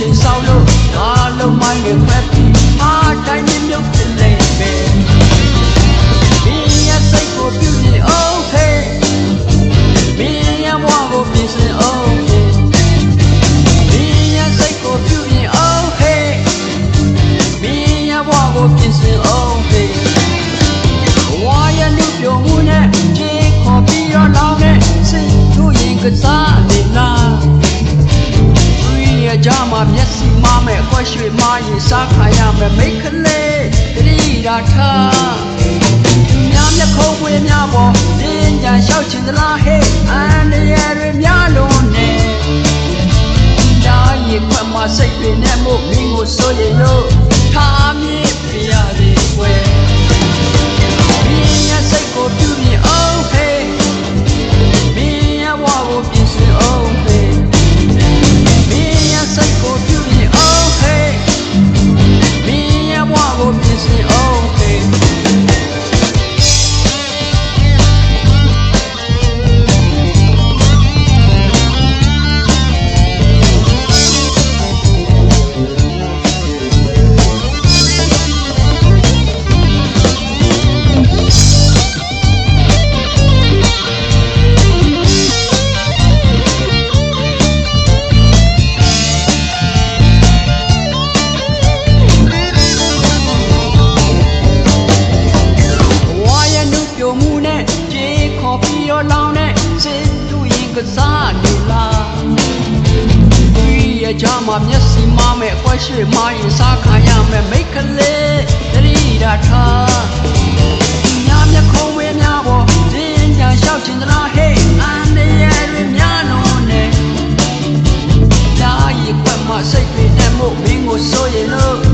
ချိန်ဆောက်လို့ဘာလုံးမိုင်းတွေခွဲပြီးအားတိုင်းမြုပ်တင်နေပဲမင်းရဲ့စိတ်ကိုပြုနေအောင်ဟဲ့မင်းရဲ့ဘဝကိုပြင်ဆင်အောင်ဟဲ့မင်းရဲ့စိတ်ကိုပြုနေအောင်ဟဲ့မင်းရဲ့ဘဝကိုပြင်ဆင်အောင်ဟဲ့ဝါရလူပြုံမှုနဲ့ချေခေါ်ပြီးတော့လောင်းနဲ့စိတ်တို့ရင်ကစားနေလားကြမှာမျက်စိမမဲ့ခွက်ရွှေမရင်စားခါရမယ်မိတ်ကလေးတတိရာထားများမျက်ခုံးဝေးများပေါ်လင်းကြလျှောက်ချင်သလားဟဲ့အန်ရရတွေများလုံးနဲ့ဒါရီခွက်မှာစိတ်တွေနဲ့မို့မင်းကိုစိုးရင်လို့ထားမြင့်ပြရသည်ကွယ်မင်းရဲ့စိတ်ကိုပြုမြင်အောင်ဟဲ့မင်းရဲ့ဘဝကိုပြင်ဆင်အောင်ဟဲ့စိတ်ကိုပြုနေအောင်ဟဲ့မင်းရဲ့ဘဝကိုပြင်ဆင်အောင်ဟဲ့စားနေလားဒီရကြမှာမျက်စိမမဲ့အခွက်ရွှေမရင်စားခါရမယ်မိတ်ကလေးတတိရာထားညာမျက်ခုံးဝေးများပေါ်လင်းကြလျှောက်ချင်သလားဟဲ့အန်ရရတွေများလုံးနဲ့ဒါရီခွက်မှာစိတ်တွေနဲ့မို့မင်းကိုစိုးရင်လို့